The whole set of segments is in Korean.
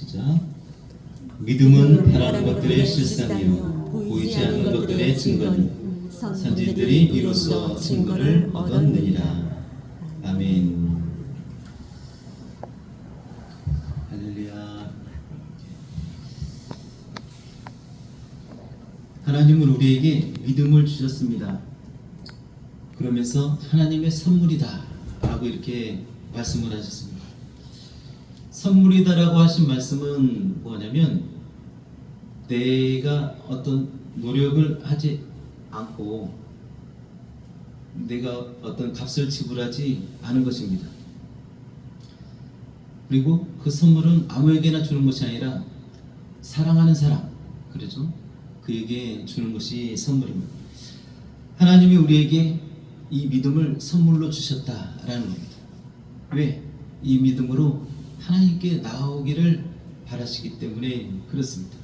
시작. 믿음은 바라는 것들의 실상이요 보이지 않는 것들의 증거니 선지들이 이로써 증거를 얻었느니라. 아멘. 할렐루야. 하나님은 우리에게 믿음을 주셨습니다. 그러면서 하나님의 선물이다 라고 이렇게 말씀을 하셨습니다. 선물이다라고 하신 말씀은 뭐냐면 내가 어떤 노력을 하지 않고 내가 어떤 값을 지불하지 않은 것입니다. 그리고 그 선물은 아무에게나 주는 것이 아니라 사랑하는 사람, 그렇죠? 그에게 주는 것이 선물입니다. 하나님이 우리에게 이 믿음을 선물로 주셨다라는 겁니다. 왜? 이 믿음으로 하나님께 나오기를 바라시기 때문에 그렇습니다.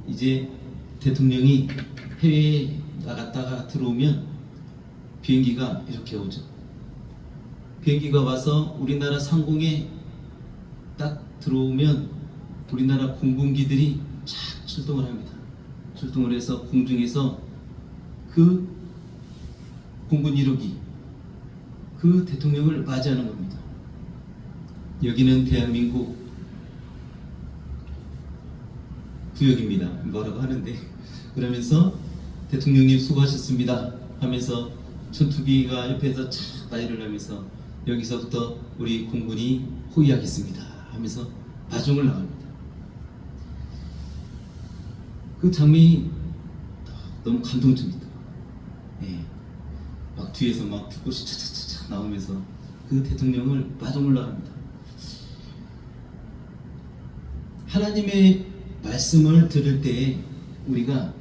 이제 대통령이 해외에 나갔다가 들어오면 비행기가 이렇게 오죠. 비행기가 와서 우리나라 상공에 딱 들어오면 우리나라 공군기들이 착 출동을 합니다. 출동을 해서 공중에서 그 공군 1호기 그 대통령을 맞이하는 겁니다. 여기는 대한민국 구역입니다. 뭐라고 하는데 그러면서 대통령님 수고하셨습니다 하면서 전투기가 옆에서 착 나이를 하면서 여기서부터 우리 공군이 호위하겠습니다 하면서 마중을 나갑니다. 그 장면이 너무 감동적이다. 예. 막 뒤에서 막 불꽃이 차차차차 나오면서 그 대통령을 마중을 나갑니다. 하나님의 말씀을 들을 때 우리가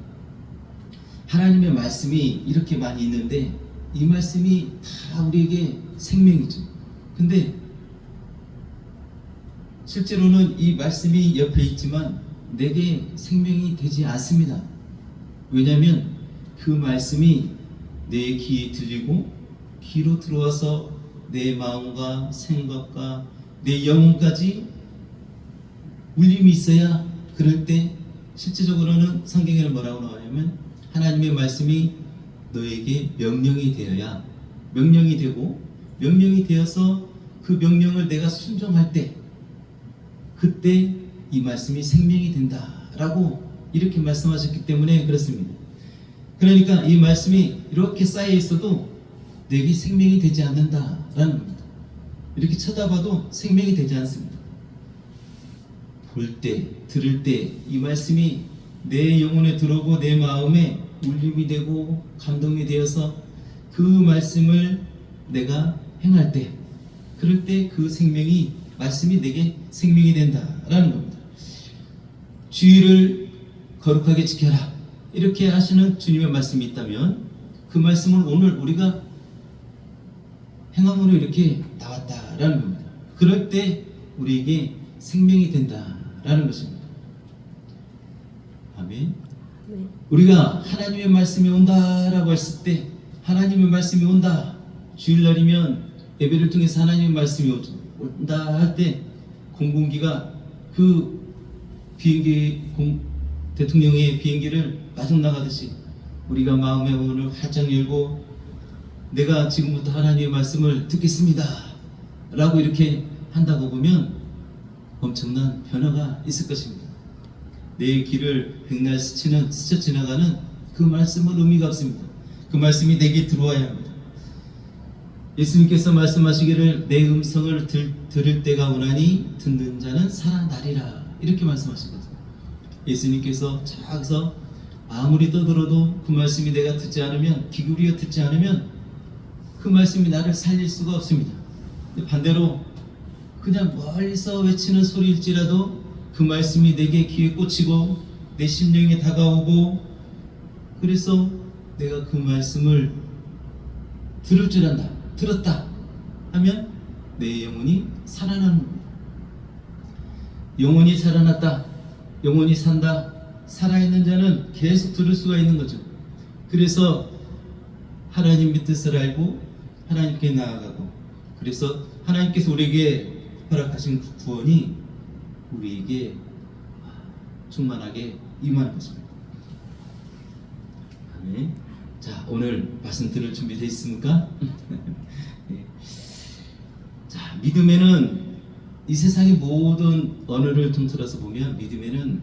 하나님의 말씀이 이렇게 많이 있는데 이 말씀이 다 우리에게 생명이죠. 근데 실제로는 이 말씀이 옆에 있지만 내게 생명이 되지 않습니다. 왜냐하면 그 말씀이 내 귀에 들리고 귀로 들어와서 내 마음과 생각과 내 영혼까지 울림이 있어야 그럴 때 실제적으로는 성경에는 뭐라고 나오냐면 하나님의 말씀이 너에게 명령이 되어야 명령이 되고 명령이 되어서 그 명령을 내가 순종할 때 그때 이 말씀이 생명이 된다라고 이렇게 말씀하셨기 때문에 그렇습니다. 그러니까 이 말씀이 이렇게 쌓여 있어도 내게 생명이 되지 않는다라는 겁니다. 이렇게 쳐다봐도 생명이 되지 않습니다. 볼 때, 들을 때 이 말씀이 내 영혼에 들어오고 내 마음에 울림이 되고 감동이 되어서 그 말씀을 내가 행할 때 그럴 때 그 생명이 말씀이 내게 생명이 된다라는 겁니다. 주의를 거룩하게 지켜라 이렇게 하시는 주님의 말씀이 있다면 그 말씀을 오늘 우리가 행함으로 이렇게 나왔다라는 겁니다. 그럴 때 우리에게 생명이 된다라는 것입니다. 아멘. 네. 우리가 하나님의 말씀이 온다라고 했을 때 하나님의 말씀이 온다 주일날이면 예배를 통해서 하나님의 말씀이 온다 할 때 공군기가 그 비행기 대통령의 비행기를 마중 나가듯이 우리가 마음의 문을 활짝 열고 내가 지금부터 하나님의 말씀을 듣겠습니다 라고 이렇게 한다고 보면 엄청난 변화가 있을 것입니다. 내 길을 백날 스쳐 지나가는 그 말씀은 의미가 없습니다. 그 말씀이 내게 들어와야 합니다. 예수님께서 말씀하시기를 내 음성을 들을 때가 오나니 듣는 자는 살아나리라 이렇게 말씀하시거든요. 예수님께서 저기서 아무리 떠들어도 그 말씀이 내가 듣지 않으면 귀 기울여 듣지 않으면 그 말씀이 나를 살릴 수가 없습니다. 반대로 그냥 멀리서 외치는 소리일지라도 그 말씀이 내게 귀에 꽂히고 내 심령에 다가오고 그래서 내가 그 말씀을 들을 줄 안다 들었다 하면 내 영혼이 살아나는 겁니다. 영혼이 살아났다 영혼이 산다 살아있는 자는 계속 들을 수가 있는 거죠. 그래서 하나님의 뜻을 알고 하나님께 나아가고 그래서 하나님께서 우리에게 허락하신 구원이 우리에게 충만하게 임하는 것입니다. 아멘. 자, 오늘 말씀 들을 준비되어 있습니까? 네. 자, 믿음에는 이 세상의 모든 언어를 통틀어서 보면 믿음에는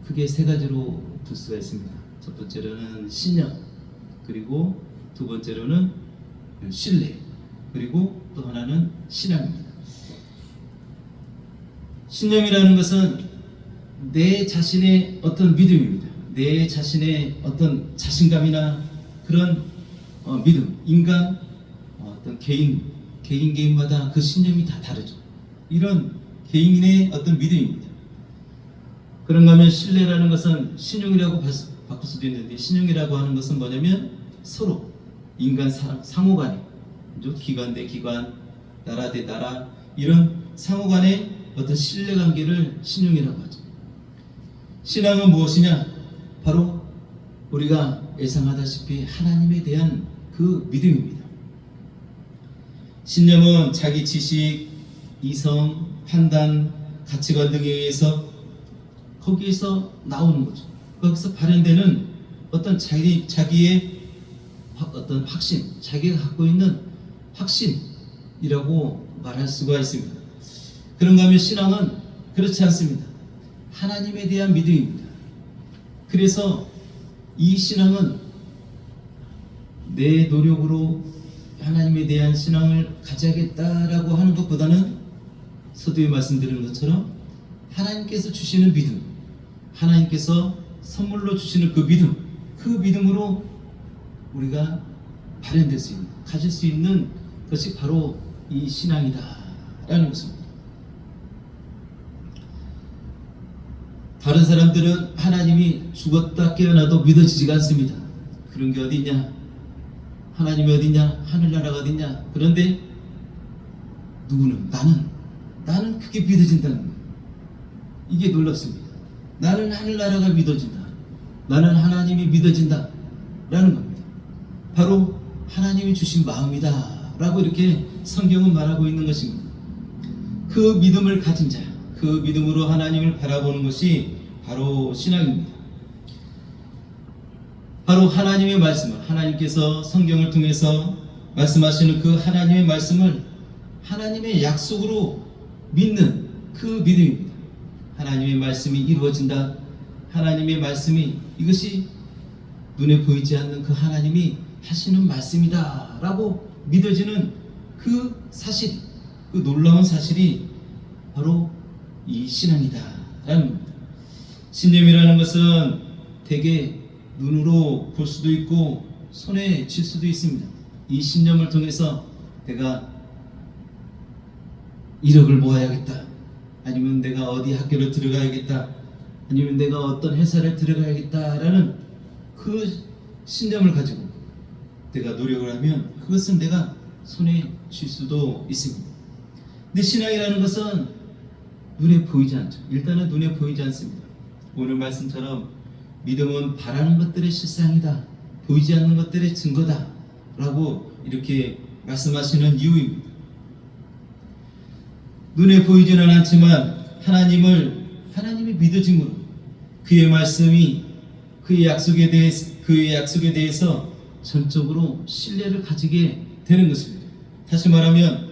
크게 세 가지로 둘 수가 있습니다. 첫 번째로는 신념, 그리고 두 번째로는 신뢰, 그리고 또 하나는 신앙입니다. 신념이라는 것은 내 자신의 어떤 믿음입니다. 내 자신의 어떤 자신감이나 그런 믿음, 인간 어떤 개인마다 그 신념이 다 다르죠. 이런 개인의 어떤 믿음입니다. 그런가 하면 신뢰라는 것은 신용이라고 바꿀 수도 있는데, 신용이라고 하는 것은 뭐냐면 서로 인간 상호간에, 기관 대 기관, 나라 대 나라, 이런 상호간의 어떤 신뢰관계를 신용이라고 하죠. 신앙은 무엇이냐? 바로 우리가 예상하다시피 하나님에 대한 그 믿음입니다. 신념은 자기 지식, 이성, 판단, 가치관 등에 의해서 거기에서 나오는 거죠. 거기서 발현되는 어떤 자기의 어떤 확신, 자기가 갖고 있는 확신이라고 말할 수가 있습니다. 그런가 하면 신앙은 그렇지 않습니다. 하나님에 대한 믿음입니다. 그래서 이 신앙은 내 노력으로 하나님에 대한 신앙을 가져야겠다라고 하는 것보다는 서두에 말씀드린 것처럼 하나님께서 주시는 믿음, 하나님께서 선물로 주시는 그 믿음으로 우리가 발현될 수 있는, 가질 수 있는 것이 바로 이 신앙이다라는 것입니다. 다른 사람들은 하나님이 죽었다 깨어나도 믿어지지가 않습니다. 그런 게 어디냐? 하나님이 어디냐? 하늘나라가 어디냐? 그런데 누구는 나는 그게 믿어진다는 거예요. 이게 놀랍습니다. 나는 하늘나라가 믿어진다. 나는 하나님이 믿어진다 라는 겁니다. 바로 하나님이 주신 마음이다 라고 이렇게 성경은 말하고 있는 것입니다. 그 믿음을 가진 자, 그 믿음으로 하나님을 바라보는 것이 바로 신앙입니다. 바로 하나님의 말씀을, 하나님께서 성경을 통해서 말씀하시는 그 하나님의 말씀을 하나님의 약속으로 믿는 그 믿음입니다. 하나님의 말씀이 이루어진다. 하나님의 말씀이, 이것이 눈에 보이지 않는 그 하나님이 하시는 말씀이다 라고 믿어지는 그 사실, 그 놀라운 사실이 바로 이 신앙이다 라는 겁니다. 신념이라는 것은 대개 눈으로 볼 수도 있고 손에 쥘 수도 있습니다. 이 신념을 통해서 내가 1억을 모아야겠다, 아니면 내가 어디 학교를 들어가야겠다, 아니면 내가 어떤 회사를 들어가야겠다라는 그 신념을 가지고 내가 노력을 하면 그것은 내가 손에 쥘 수도 있습니다. 근데 신앙이라는 것은 눈에 보이지 않죠. 일단은 눈에 보이지 않습니다. 오늘 말씀처럼 믿음은 바라는 것들의 실상이다, 보이지 않는 것들의 증거다 라고 이렇게 말씀하시는 이유입니다. 눈에 보이지는 않지만 하나님이 믿어짐으로 그의 말씀이 그의 약속에 대해서 전적으로 신뢰를 가지게 되는 것입니다. 다시 말하면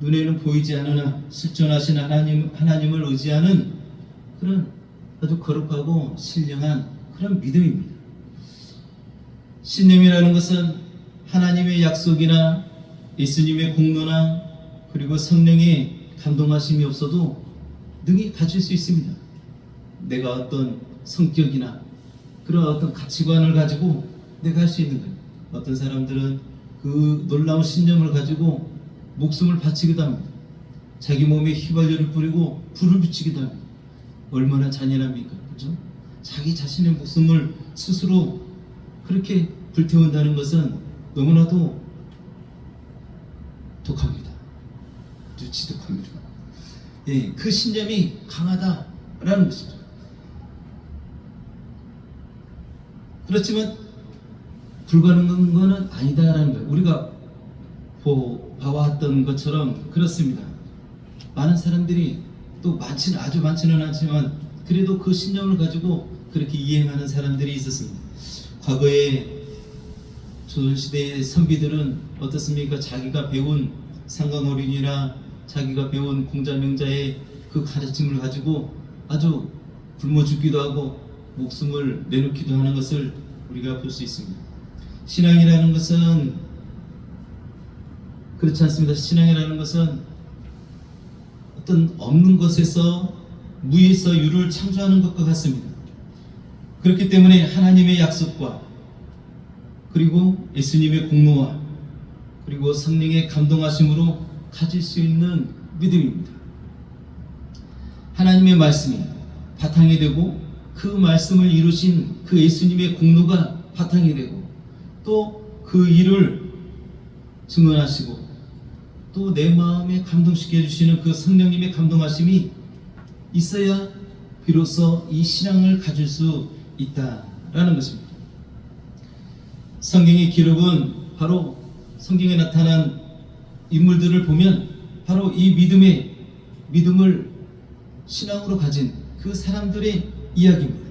눈에는 보이지 않으나 실존하신 하나님을 의지하는 그런 아주 거룩하고 신령한 그런 믿음입니다. 신념이라는 것은 하나님의 약속이나 예수님의 공로나 그리고 성령의 감동하심이 없어도 능히 가질 수 있습니다. 내가 어떤 성격이나 그런 어떤 가치관을 가지고 내가 할 수 있는 거예요. 어떤 사람들은 그 놀라운 신념을 가지고 목숨을 바치기도 합니다. 자기 몸에 휘발유를 뿌리고 불을 붙이기도 합니다. 얼마나 잔인합니까? 그렇죠? 자기 자신의 목숨을 스스로 그렇게 불태운다는 것은 너무나도 독합니다. 아주 지독합니다. 예, 그 신념이 강하다라는 것이죠. 그렇지만 불가능한 것은 아니다라는 거예요. 우리가 봐왔던 것처럼 그렇습니다. 많은 사람들이 또 아주 많지는 않지만 그래도 그 신념을 가지고 그렇게 이행하는 사람들이 있었습니다. 과거에 조선시대의 선비들은 어떻습니까? 자기가 배운 상강어린이나 자기가 배운 공자명자의 그 가르침을 가지고 아주 굶어 죽기도 하고 목숨을 내놓기도 하는 것을 우리가 볼 수 있습니다. 신앙이라는 것은 그렇지 않습니다. 신앙이라는 것은 어떤 없는 것에서 무에서 유를 창조하는 것과 같습니다. 그렇기 때문에 하나님의 약속과 그리고 예수님의 공로와 그리고 성령의 감동하심으로 가질 수 있는 믿음입니다. 하나님의 말씀이 바탕이 되고 그 말씀을 이루신 그 예수님의 공로가 바탕이 되고 또 그 일을 증언하시고 또 내 마음에 감동시켜 주시는 그 성령님의 감동하심이 있어야 비로소 이 신앙을 가질 수 있다라는 것입니다. 성경의 기록은 바로 성경에 나타난 인물들을 보면 바로 이 믿음을 신앙으로 가진 그 사람들의 이야기입니다.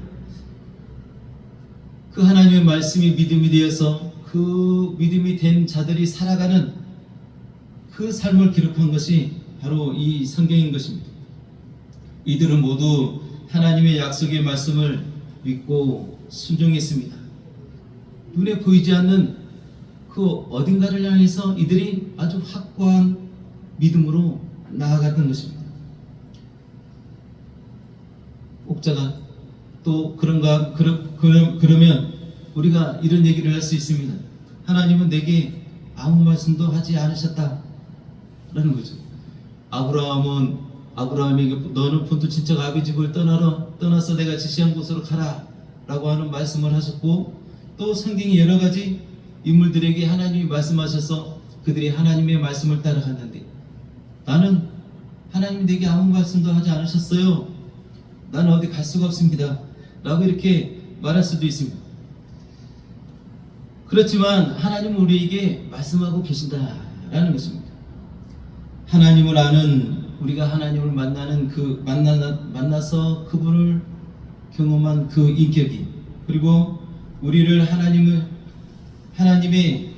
그 하나님의 말씀이 믿음이 되어서 그 믿음이 된 자들이 살아가는 그 삶을 기록한 것이 바로 이 성경인 것입니다. 이들은 모두 하나님의 약속의 말씀을 믿고 순종했습니다. 눈에 보이지 않는 그 어딘가를 향해서 이들이 아주 확고한 믿음으로 나아갔던 것입니다. 옥자가 또 그러면 우리가 이런 얘기를 할 수 있습니다. 하나님은 내게 아무 말씀도 하지 않으셨다라는 거죠. 아브라함에게 너는 본토 친척 아비집을 떠나서 내가 지시한 곳으로 가라 라고 하는 말씀을 하셨고, 또 성경이 여러 가지 인물들에게 하나님이 말씀하셔서 그들이 하나님의 말씀을 따라갔는데, 나는 하나님이 내게 아무 말씀도 하지 않으셨어요, 나는 어디 갈 수가 없습니다 라고 이렇게 말할 수도 있습니다. 그렇지만 하나님은 우리에게 말씀하고 계신다라는 것입니다. 하나님을 아는, 우리가 하나님을 만나서 그분을 경험한 그 인격이, 그리고 우리를 하나님의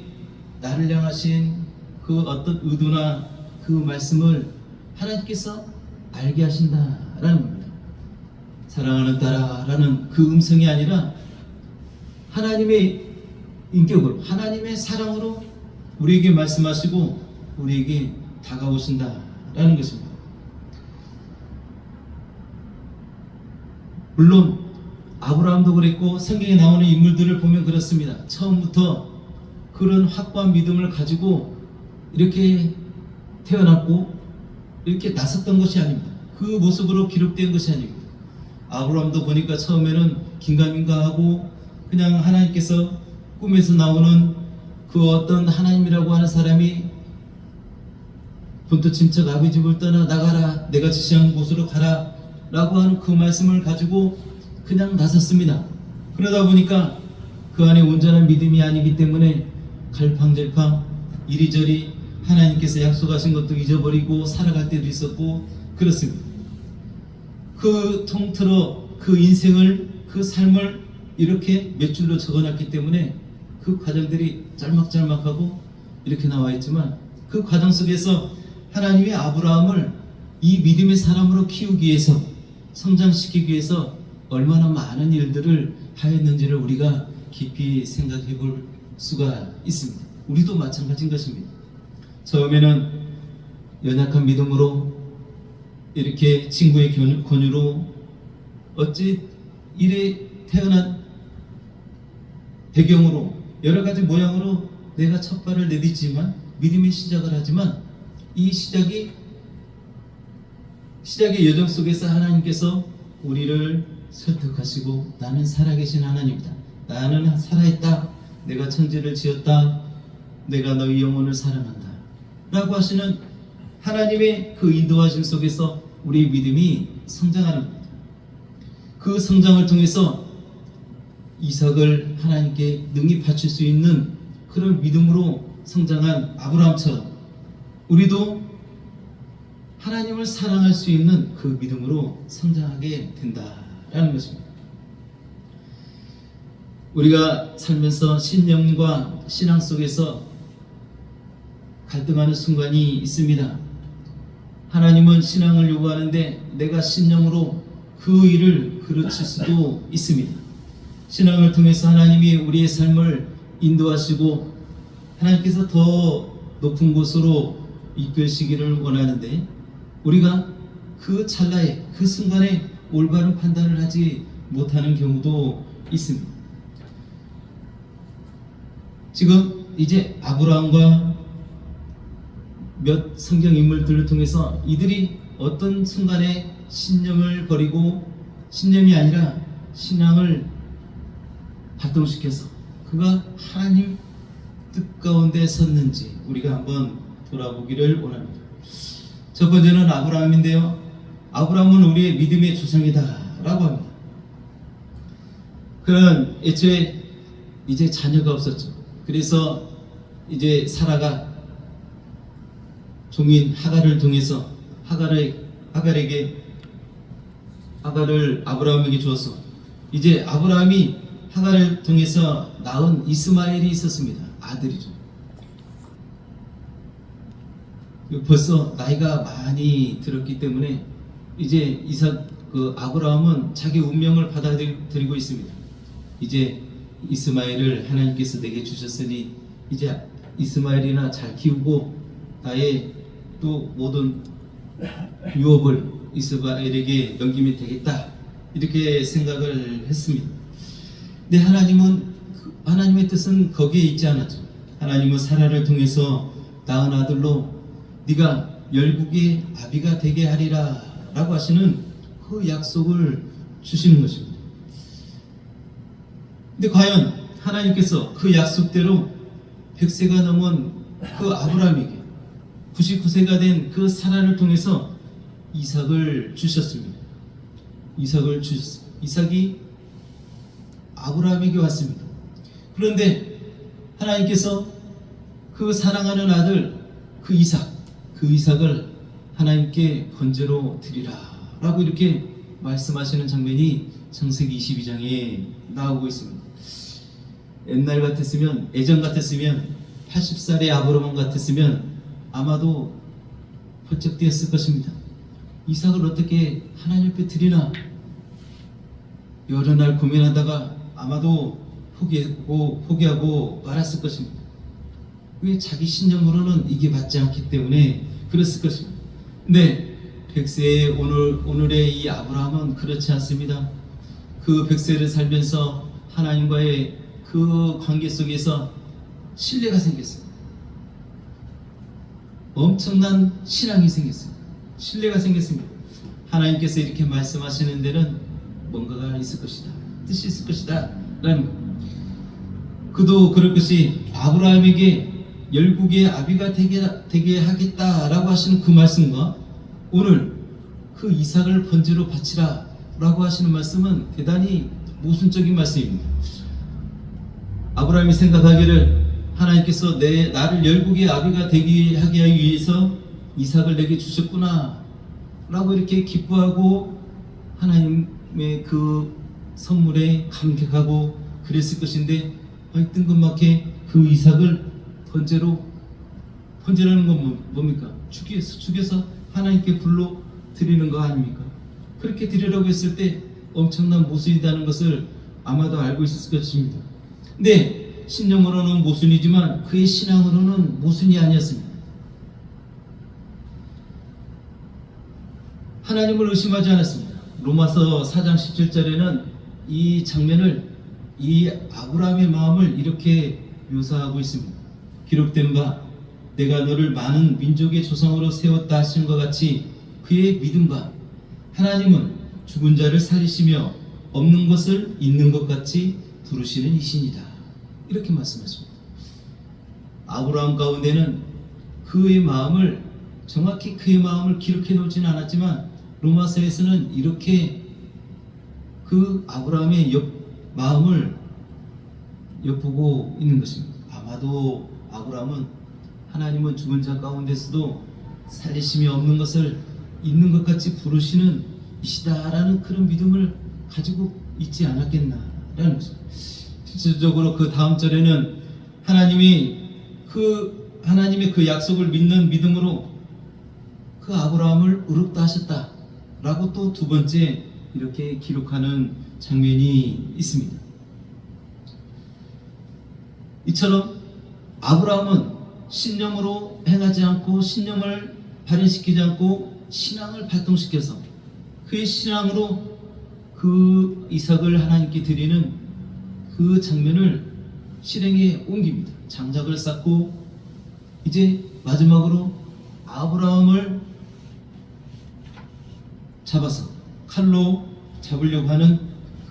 나를 향하신 그 어떤 의도나 그 말씀을 하나님께서 알게 하신다라는 겁니다. 사랑하는 딸아라는 그 음성이 아니라 하나님의 인격으로, 하나님의 사랑으로 우리에게 말씀하시고 우리에게 다가오신다라는 것입니다. 물론 아브라함도 그랬고 성경에 나오는 인물들을 보면 그렇습니다. 처음부터 그런 확고한 믿음을 가지고 이렇게 태어났고 이렇게 나섰던 것이 아닙니다. 그 모습으로 기록된 것이 아닙니다. 아브라함도 보니까 처음에는 긴가민가하고 그냥 하나님께서 꿈에서 나오는 그 어떤 하나님이라고 하는 사람이 본토 친척 아비집을 떠나 나가라, 내가 지시한 곳으로 가라 라고 하는 그 말씀을 가지고 그냥 나섰습니다. 그러다 보니까 그 안에 온전한 믿음이 아니기 때문에 갈팡질팡 이리저리 하나님께서 약속하신 것도 잊어버리고 살아갈 때도 있었고 그렇습니다. 그 통틀어 그 인생을, 그 삶을 이렇게 몇 줄로 적어놨기 때문에 그 과정들이 짤막짤막하고 이렇게 나와 있지만, 그 과정 속에서 하나님이 아브라함을 이 믿음의 사람으로 키우기 위해서, 성장시키기 위해서 얼마나 많은 일들을 하였는지를 우리가 깊이 생각해 볼 수가 있습니다. 우리도 마찬가지인 것입니다. 처음에는 연약한 믿음으로 이렇게 친구의 권유로 어찌 이래 태어난 배경으로 여러 가지 모양으로 내가 첫 발을 내딛지만, 믿음의 시작을 하지만, 이 시작의 여정 속에서 하나님께서 우리를 설득하시고, 나는 살아계신 하나님이다, 나는 살아있다, 내가 천지를 지었다, 내가 너희 영혼을 사랑한다 라고 하시는 하나님의 그 인도하심 속에서 우리의 믿음이 성장하는 겁니다. 그 성장을 통해서 이삭을 하나님께 능히 바칠 수 있는 그런 믿음으로 성장한 아브라함처럼 우리도 하나님을 사랑할 수 있는 그 믿음으로 성장하게 된다라는 것입니다. 우리가 살면서 신념과 신앙 속에서 갈등하는 순간이 있습니다. 하나님은 신앙을 요구하는데 내가 신념으로 그 일을 그르칠 수도 있습니다. 신앙을 통해서 하나님이 우리의 삶을 인도하시고 하나님께서 더 높은 곳으로 이끌시기를 원하는데 우리가 그 찰나에 그 순간에 올바른 판단을 하지 못하는 경우도 있습니다. 지금 이제 아브라함과 몇 성경 인물들을 통해서 이들이 어떤 순간에 신념을 버리고 신념이 아니라 신앙을 발동시켜서 그가 하나님 뜻 가운데 섰는지 우리가 한번 돌아보기를 원합니다. 첫 번째는 아브라함인데요. 아브라함은 우리의 믿음의 조상이다 라고 합니다. 그는 애초에 이제 자녀가 없었죠. 그래서 이제 사라가 종인 하갈을 통해서 하갈을 아브라함에게 주어서 이제 아브라함이 하갈을 통해서 낳은 이스마엘이 있었습니다. 아들이죠. 벌써 나이가 많이 들었기 때문에 이제 아브라함은 자기 운명을 받아들이고 있습니다. 이제 이스마엘을 하나님께서 내게 주셨으니 이제 이스마엘이나 잘 키우고 나의 또 모든 유업을 이스마엘에게 넘기면 되겠다 이렇게 생각을 했습니다. 근데 하나님의 뜻은 거기에 있지 않았죠. 하나님은 사라를 통해서 낳은 아들로 네가 열국의 아비가 되게 하리라 라고 하시는 그 약속을 주시는 것입니다. 근데 과연 하나님께서 그 약속대로 100세가 넘은 그 아브라함에게 99세가 된 그 사라를 통해서 이삭을 주셨습니다. 이삭이 아브라함에게 왔습니다. 그런데 하나님께서 그 사랑하는 아들 그 이삭을 하나님께 번제로 드리라 라고 이렇게 말씀하시는 장면이 창세기 22장에 나오고 있습니다. 옛날 같았으면 예전 같았으면 80살의 아브라함 같았으면 아마도 번쩍 뛰었을 것입니다. 이삭을 어떻게 하나님 앞에 드리나 여러 날 고민하다가 아마도 포기하고 말았을 것입니다. 왜? 자기 신념으로는 이게 맞지 않기 때문에 그랬을 것입니다. 근데 100세의 오늘의 이 아브라함은 그렇지 않습니다. 그 100세를 살면서 하나님과의 그 관계 속에서 신뢰가 생겼어요. 엄청난 신앙이 생겼어요. 신뢰가 생겼습니다. 하나님께서 이렇게 말씀하시는 데는 뭔가가 있을 것이다. 뜻이 있을 것이다. 라는 그도 그럴 것이 아브라함에게 열국의 아비가 되게 하겠다라고 하시는 그 말씀과 오늘 그 이삭을 번제로 바치라 라고 하시는 말씀은 대단히 모순적인 말씀입니다. 아브라함이 생각하기를 하나님께서 나를 열국의 아비가 되게 하기 위해서 이삭을 내게 주셨구나 라고 이렇게 기뻐하고 하나님의 그 선물에 감격하고 그랬을 것인데 뜬금없게 그 이삭을 번제라는 건 뭡니까? 죽여서 하나님께 불로 드리는 거 아닙니까? 그렇게 드리려고 했을 때 엄청난 모순이라는 것을 아마도 알고 있었을 것입니다. 근데 신념으로는 모순이지만 그의 신앙으로는 모순이 아니었습니다. 하나님을 의심하지 않았습니다. 로마서 4장 17절에는 이 장면을 이 아브라함의 마음을 이렇게 묘사하고 있습니다. 기록된 바 내가 너를 많은 민족의 조상으로 세웠다 하신 것 같이 그의 믿음과 하나님은 죽은 자를 살리시며 없는 것을 있는 것 같이 부르시는 이신이다. 이렇게 말씀하십니다. 아브라함 가운데는 그의 마음을 정확히 그의 마음을 기록해 놓지는 않았지만 로마서에서는 이렇게 그 아브라함의 마음을 엿보고 있는 것입니다. 아마도 아브라함은 하나님은 죽은 자 가운데서도 살리심이 없는 것을 있는 것 같이 부르시는 이시다라는 그런 믿음을 가지고 있지 않았겠나라는 거죠. 실질적으로 그 다음 절에는 하나님의 그 약속을 믿는 믿음으로 그 아브라함을 의롭다 하셨다라고 또 두 번째 이렇게 기록하는 장면이 있습니다. 이처럼 아브라함은 신념으로 행하지 않고 신념을 발현시키지 않고 신앙을 발동시켜서 그의 신앙으로 그 이삭을 하나님께 드리는 그 장면을 실행에 옮깁니다. 장작을 쌓고 이제 마지막으로 아브라함을 잡아서 칼로 잡으려고 하는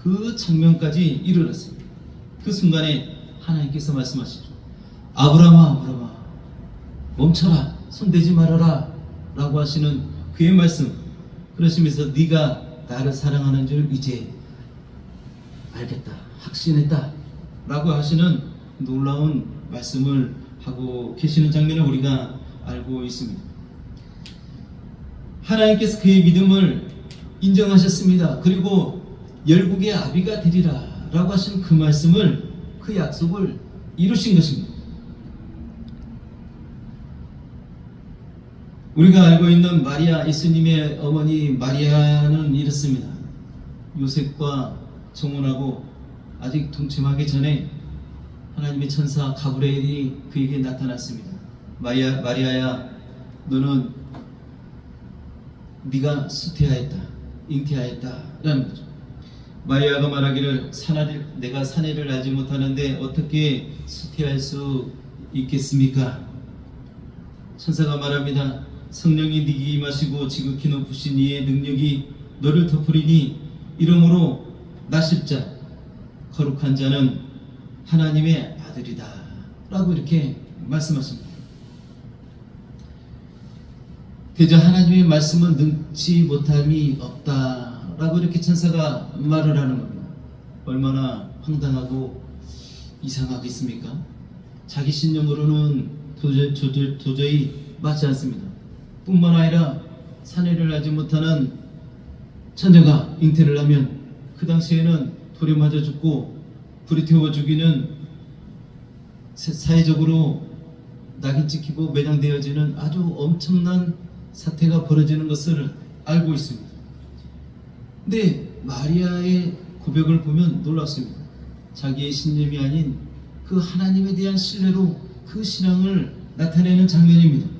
그 장면까지 이르렀습니다. 그 순간에 하나님께서 말씀하시죠. 아브라함아 멈춰라, 손대지 말아라 라고 하시는 그의 말씀, 그러시면서 네가 나를 사랑하는 줄 이제 알겠다, 확신했다 라고 하시는 놀라운 말씀을 하고 계시는 장면을 우리가 알고 있습니다. 하나님께서 그의 믿음을 인정하셨습니다. 그리고 열국의 아비가 되리라 라고 하신 그 말씀을, 그 약속을 이루신 것입니다. 우리가 알고 있는 마리아, 예수님의 어머니 마리아는 이렇습니다. 요셉과 정혼하고 아직 동침하기 전에 하나님의 천사 가브리엘이 그에게 나타났습니다. 마리아야, 너는 네가 수태하였다, 잉태하였다 라는 거죠. 마리아가 말하기를 내가 사내를 알지 못하는데 어떻게 수태할 수 있겠습니까? 천사가 말합니다. 성령이 네게 임하시고 지극히 높으신 이의 능력이 너를 덮으리니 이러므로 나실 자, 거룩한 자는 하나님의 아들이다 라고 이렇게 말씀하십니다. 그저 하나님의 말씀은 능치 못함이 없다 라고 이렇게 천사가 말을 하는 겁니다. 얼마나 황당하고 이상하겠습니까? 자기 신념으로는 도저히 맞지 않습니다. 뿐만 아니라 사내를 알지 못하는 처녀가 잉태를 하면 그 당시에는 돌에 맞아 죽고 불이 태워 죽이는, 사회적으로 낙인 찍히고 매장되어지는 아주 엄청난 사태가 벌어지는 것을 알고 있습니다. 근데 마리아의 고백을 보면 놀랍습니다. 자기의 신념이 아닌 그 하나님에 대한 신뢰로 그 신앙을 나타내는 장면입니다.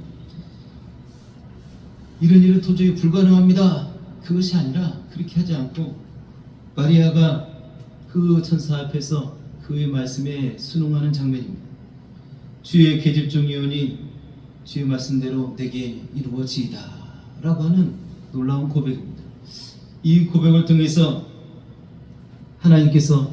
이런 일은 도저히 불가능합니다. 그것이 아니라 그렇게 하지 않고 마리아가 그 천사 앞에서 그의 말씀에 순응하는 장면입니다. 주의 계집종이오니 주의 말씀대로 내게 이루어지이다 라고 하는 놀라운 고백입니다. 이 고백을 통해서 하나님께서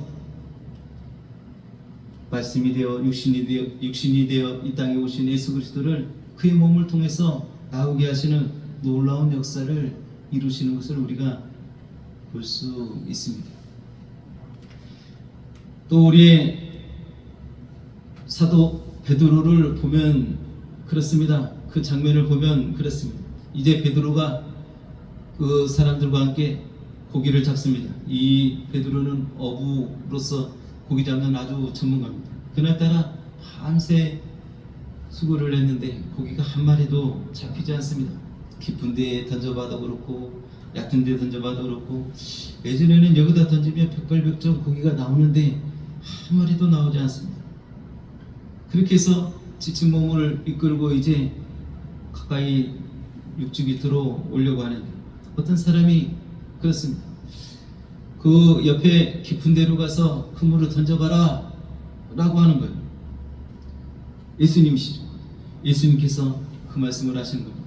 말씀이 되어 육신이 되어 이 땅에 오신 예수 그리스도를 그의 몸을 통해서 나오게 하시는 놀라운 역사를 이루시는 것을 우리가 볼 수 있습니다. 또 우리의 사도 베드로를 보면 그렇습니다. 그 장면을 보면 그렇습니다. 이제 베드로가 그 사람들과 함께 고기를 잡습니다. 이 베드로는 어부로서 고기 잡는 아주 전문가입니다. 그날따라 밤새 수고를 했는데 고기가 한 마리도 잡히지 않습니다. 깊은 데에 던져봐도 그렇고 얕은 데 던져봐도 그렇고, 예전에는 여기다 던지면 백발백중 고기가 나오는데 한 마리도 나오지 않습니다. 그렇게 해서 지친 몸을 이끌고 이제 가까이 육지 밑으로 오려고 하는데 어떤 사람이 그렇습니다. 그 옆에 깊은 데로 가서 그물을 던져봐라 라고 하는 거예요. 예수님이시죠. 예수님께서 그 말씀을 하시는 겁니다.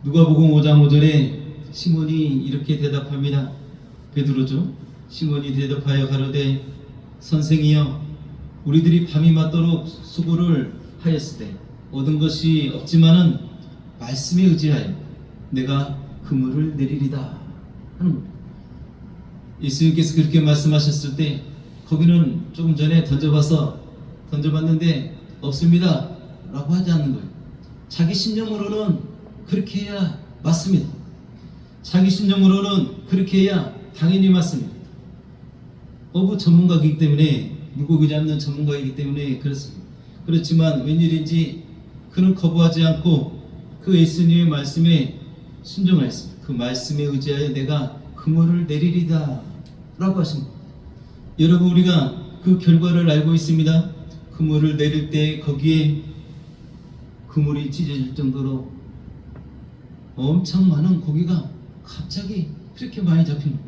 누가복음 5장 5절에 시몬이 이렇게 대답합니다. 베드로죠. 시몬이 대답하여 가로되 선생이여, 우리들이 밤이 맞도록 수고를 하였으되 얻은 것이 없지만은 말씀에 의지하여 내가 그물을 내리리다 하는 겁니다. 예수님께서 그렇게 말씀하셨을 때 거기는 조금 전에 던져봤는데 없습니다 라고 하지 않는 거예요. 자기 신념으로는 그렇게 해야 맞습니다. 자기 신념으로는 그렇게 해야 당연히 맞습니다. 어부 전문가이기 때문에, 물고기 잡는 전문가이기 때문에 그렇습니다. 그렇지만 웬일인지 그는 거부하지 않고 그 예수님의 말씀에 순종하였습니다. 그 말씀에 의지하여 내가 그물을 내리리다 라고 하십니다. 여러분, 우리가 그 결과를 알고 있습니다. 그물을 내릴 때 거기에 그물이 찢어질 정도로 엄청 많은 고기가 갑자기 그렇게 많이 잡힙니다.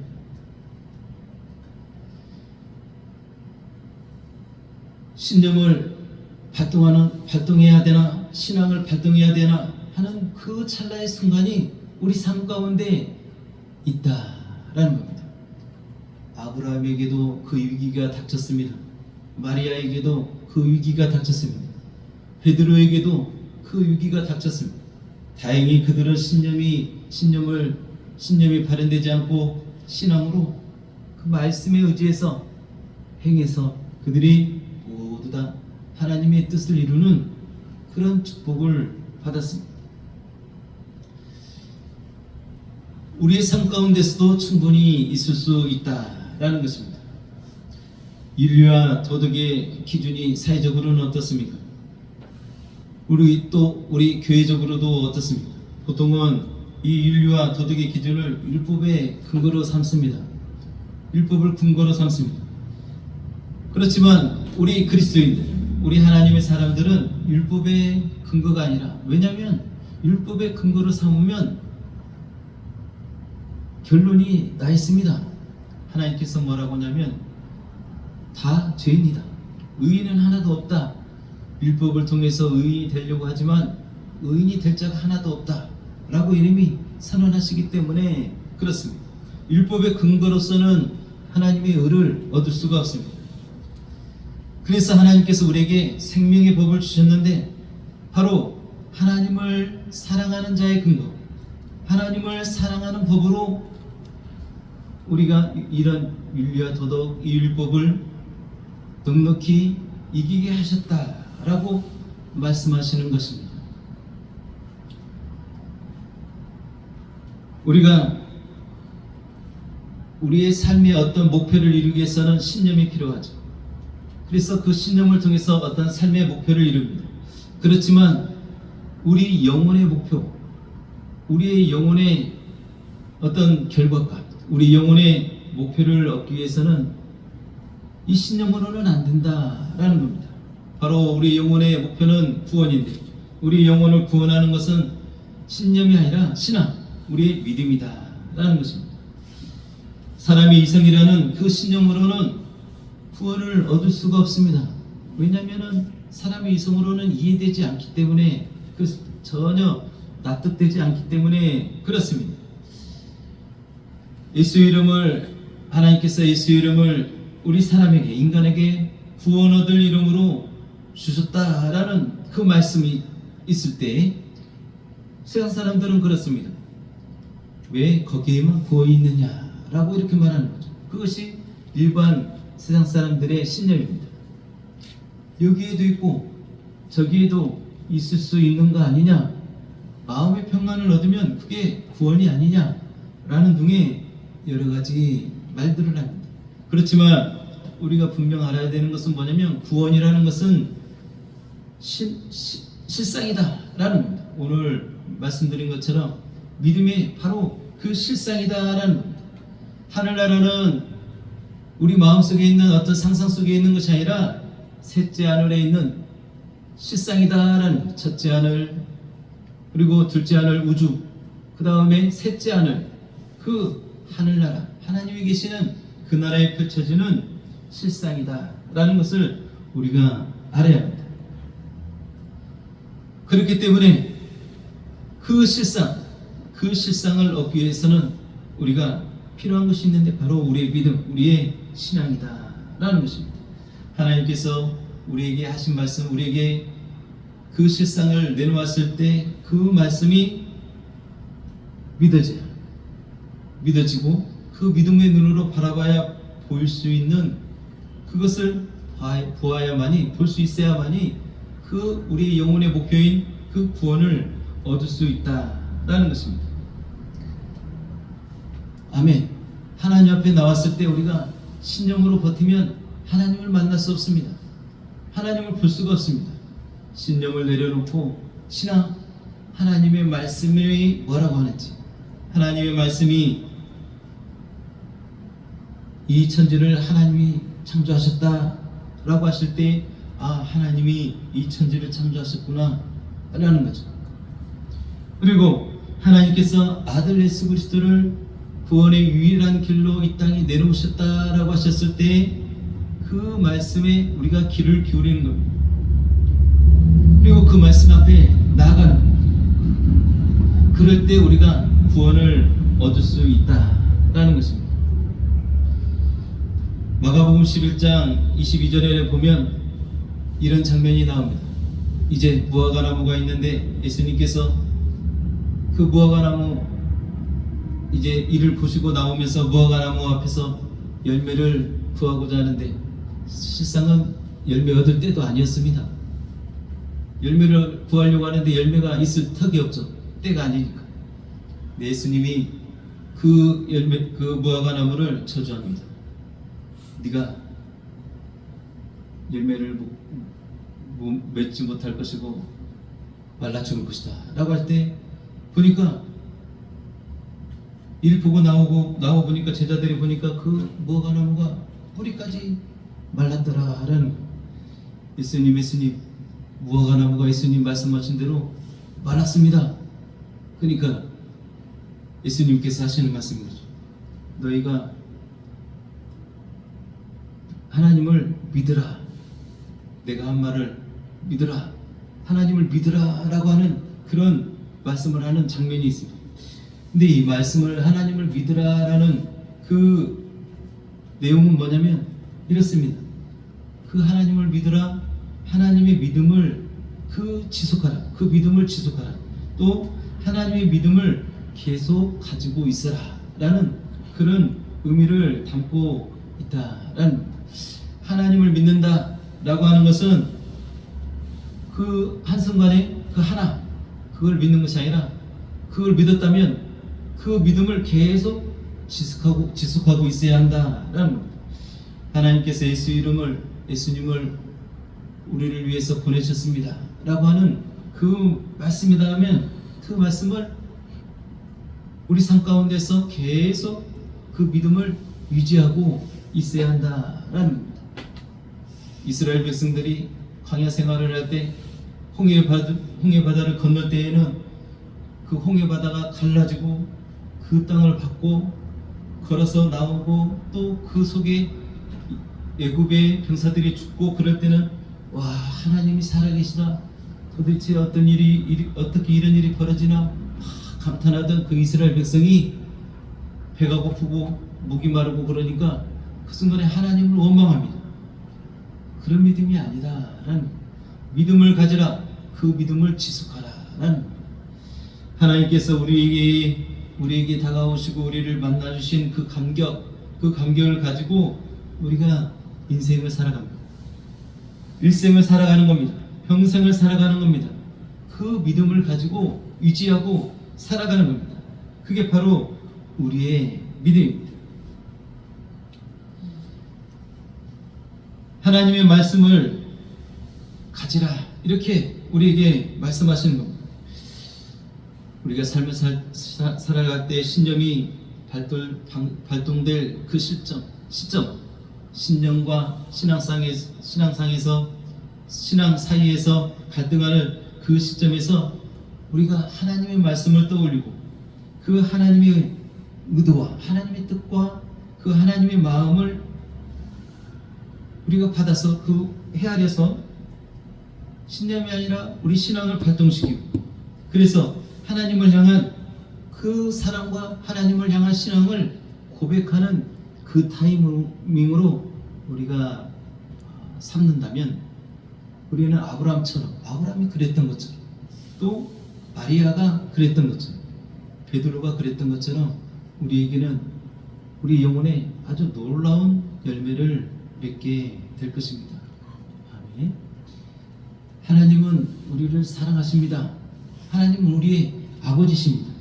신념을 발동해야 되나, 신앙을 발동해야 되나 하는 그 찰나의 순간이 우리 삶 가운데 있다라는 겁니다. 아브라함에게도 그 위기가 닥쳤습니다. 마리아에게도 그 위기가 닥쳤습니다. 베드로에게도 그 위기가 닥쳤습니다. 다행히 그들은 신념이 발현되지 않고 신앙으로 그 말씀에 의지해서 행해서 그들이 모두 다 하나님의 뜻을 이루는 그런 축복을 받았습니다. 우리의 삶 가운데서도 충분히 있을 수 있다라는 것입니다. 인류와 도덕의 기준이 사회적으로는 어떻습니까? 우리 교회적으로도 어떻습니까? 보통은 이 인류와 도덕의 기준을 율법의 근거로 삼습니다. 율법을 근거로 삼습니다. 그렇지만 우리 그리스도인들, 우리 하나님의 사람들은 율법의 근거가 아니라, 왜냐하면 율법의 근거로 삼으면 결론이 나 있습니다. 하나님께서 뭐라고 하냐면 다 죄인이다. 의인은 하나도 없다. 율법을 통해서 의인이 되려고 하지만 의인이 될 자가 하나도 없다 라고 이름이 선언하시기 때문에 그렇습니다. 율법의 근거로서는 하나님의 의를 얻을 수가 없습니다. 그래서 하나님께서 우리에게 생명의 법을 주셨는데, 바로 하나님을 사랑하는 자의 근거, 하나님을 사랑하는 법으로 우리가 이런 윤리와 도덕, 이 율법을 넉넉히 이기게 하셨다라고 말씀하시는 것입니다. 우리가 우리의 삶의 어떤 목표를 이루기 위해서는 신념이 필요하죠. 그래서 그 신념을 통해서 어떤 삶의 목표를 이룹니다. 그렇지만 우리 영혼의 목표, 우리의 영혼의 어떤 결과값, 우리 영혼의 목표를 얻기 위해서는 이 신념으로는 안 된다라는 겁니다. 바로 우리 영혼의 목표는 구원인데, 우리 영혼을 구원하는 것은 신념이 아니라 신앙, 우리의 믿음이다라는 것입니다. 사람이 이성이라는 그 신념으로는 구원을 얻을 수가 없습니다. 왜냐하면 사람의 이성으로는 이해되지 않기 때문에, 전혀 납득되지 않기 때문에 그렇습니다. 하나님께서 예수의 이름을 우리 사람에게, 인간에게 구원 얻을 이름으로 주셨다라는 그 말씀이 있을 때 세상 사람들은 그렇습니다. 왜 거기에만 구원이 있느냐라고 이렇게 말하는 거죠. 그것이 일반 세상 사람들의 신념입니다. 여기에도 있고 저기에도 있을 수 있는 거 아니냐, 마음의 평안을 얻으면 그게 구원이 아니냐라는 등의 여러 가지 말들을 합니다. 그렇지만 우리가 분명 알아야 되는 것은 뭐냐면, 구원이라는 것은 실상이다라는 겁니다. 오늘 말씀드린 것처럼 믿음이 바로 그 실상이다라는 겁니다. 하늘나라는 우리 마음속에 있는 어떤 상상 속에 있는 것이 아니라 셋째 하늘에 있는 실상이다라는 겁니다. 첫째 하늘, 그리고 둘째 하늘 우주, 그 다음에 셋째 하늘, 그 하늘나라, 하나님이 계시는 그 나라에 펼쳐지는 실상이다라는 것을 우리가 알아야 합니다. 그렇기 때문에 그 실상을 얻기 위해서는 우리가 필요한 것이 있는데, 바로 우리의 믿음, 우리의 신앙이다라는 것입니다. 하나님께서 우리에게 하신 말씀, 우리에게 그 실상을 내놓았을 때 그 말씀이 믿어지고 그 믿음의 눈으로 바라봐야 보일 수 있는, 그것을 보아야만이, 볼 수 있어야만이 그 우리 영혼의 목표인 그 구원을 얻을 수 있다라는 것입니다. 아멘. 하나님 앞에 나왔을 때 우리가 신령으로 버티면 하나님을 만날 수 없습니다. 하나님을 볼 수가 없습니다. 신령을 내려놓고 신앙, 하나님의 말씀이 뭐라고 하는지, 하나님의 말씀이 이 천지를 하나님이 창조하셨다라고 하실 때 하나님이 이 천지를 창조하셨구나 라는 거죠. 그리고 하나님께서 아들 예수 그리스도를 구원의 유일한 길로 이 땅에 내놓으셨다라고 하셨을 때 그 말씀에 우리가 귀를 기울이는 겁니다. 그리고 그 말씀 앞에 나아가는 겁니다. 그럴 때 우리가 구원을 얻을 수 있다라는 것입니다. 마가복음 11장 22절에 보면 이런 장면이 나옵니다. 이제 무화과나무가 있는데 예수님께서 그 무화과나무 이제 이를 보시고 나오면서 무화과나무 앞에서 열매를 구하고자 하는데 실상은 열매 얻을 때도 아니었습니다. 열매를 구하려고 하는데 열매가 있을 턱이 없죠. 때가 아니니까. 예수님이 그 무화과나무를 저주합니다. 네가 열매를 맺지 못할 것이고 말라 죽을 것이다 라고 할 때 보니까 일 보고 나와 보니까 제자들이 보니까 그 무화과나무가 뿌리까지 말랐더라 라는 거예요. 예수님 무화과나무가 예수님 말씀하신 대로 말랐습니다. 그러니까 예수님께서 하시는 말씀이죠. 너희가 하나님을 믿으라. 내가 한 말을 믿으라. 하나님을 믿으라 라고 하는 그런 말씀을 하는 장면이 있습니다. 근데 이 말씀을 하나님을 믿으라 라는 그 내용은 뭐냐면 이렇습니다. 그 하나님을 믿으라. 하나님의 믿음을 지속하라. 그 믿음을 지속하라. 또 하나님의 믿음을 계속 가지고 있어라 라는 그런 의미를 담고 있다라는 겁니다. 하나님을 믿는다 라고 하는 것은 그 한순간에 그 하나 그걸 믿는 것이 아니라 그걸 믿었다면 그 믿음을 계속 지속하고 있어야 한다라는 겁니다. 하나님께서 예수님을 우리를 위해서 보내셨습니다 라고 하는 그 말씀이다 하면 그 말씀을 우리 삶 가운데서 계속 그 믿음을 유지하고 있어야 한다라는 겁니다. 이스라엘 백성들이 광야 생활을 할 때 홍해 바다를 건널 때에는 그 홍해 바다가 갈라지고 그 땅을 밟고 걸어서 나오고 또 그 속에 애굽의 병사들이 죽고 그럴 때는 와 하나님이 살아계시다. 도대체 어떻게 이런 일이 벌어지나 감탄하던 그 이스라엘 백성이 배가 고프고 목이 마르고 그러니까 그 순간에 하나님을 원망합니다. 그런 믿음이 아니다 라는 믿음을 가지라. 그 믿음을 지속하라 라는 하나님께서 우리에게 다가오시고 우리를 만나주신 그 감격을 가지고 우리가 인생을 살아갑니다. 일생을 살아가는 겁니다. 평생을 살아가는 겁니다. 그 믿음을 가지고 유지하고 살아가는 겁니다. 그게 바로 우리의 믿음입니다. 하나님의 말씀을 가지라 이렇게 우리에게 말씀하시는 겁니다. 우리가 삶을 살아갈 때 신념이 발동될 그 시점 신념과 신앙 사이에서 갈등하는 그 시점에서 우리가 하나님의 말씀을 떠올리고 그 하나님의 의도와 하나님의 뜻과 그 하나님의 마음을 우리가 받아서 그 헤아려서 신념이 아니라 우리 신앙을 발동시키고 그래서 하나님을 향한 그 사랑과 하나님을 향한 신앙을 고백하는 그 타이밍으로 우리가 삼는다면 우리는 아브라함이 그랬던 것처럼 또 마리아가 그랬던 것처럼 베드로가 그랬던 것처럼 우리에게는 우리 영혼에 아주 놀라운 열매를 맺게 될 것입니다. 아멘. 하나님은 우리를 사랑하십니다. 하나님은 우리의 아버지십니다.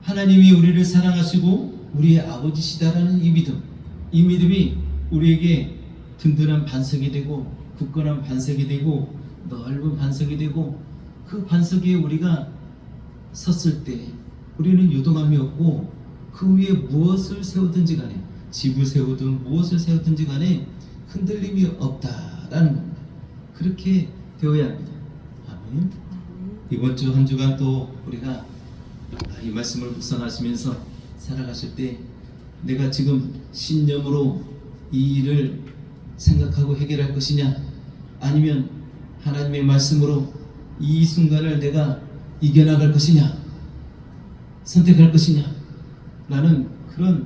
하나님이 우리를 사랑하시고 우리의 아버지시다라는 이 믿음이 우리에게 든든한 반석이 되고 굳건한 반석이 되고 넓은 반석이 되고 그 반석 위에 우리가 섰을 때 우리는 요동함이 없고 그 위에 무엇을 세우든지 간에 집을 세우든 무엇을 세우든지 간에 흔들림이 없다라는 겁니다. 그렇게 되어야 합니다. 아멘. 이번 주 한 주간 또 우리가 이 말씀을 묵상하시면서 살아가실 때 내가 지금 신념으로 이 일을 생각하고 해결할 것이냐 아니면 하나님의 말씀으로 이 순간을 내가 이겨나갈 것이냐 선택할 것이냐 라는 그런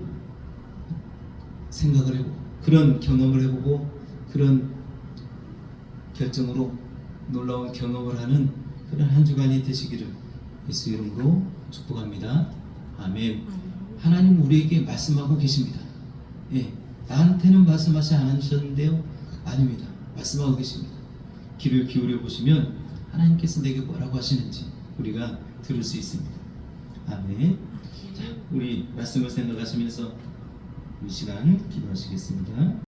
생각을 해보고 그런 경험을 해보고 그런 결정으로 놀라운 경험을 하는 그런 한 주간이 되시기를 예수 이름으로 축복합니다. 아멘. 하나님 우리에게 말씀하고 계십니다. 예, 나한테는 말씀하지 않으셨는데요? 아닙니다. 말씀하고 계십니다. 귀를 기울여 보시면 하나님께서 내게 뭐라고 하시는지 우리가 들을 수 있습니다. 아멘. 자, 우리 말씀을 생각하시면서 이 시간 기도하시겠습니다.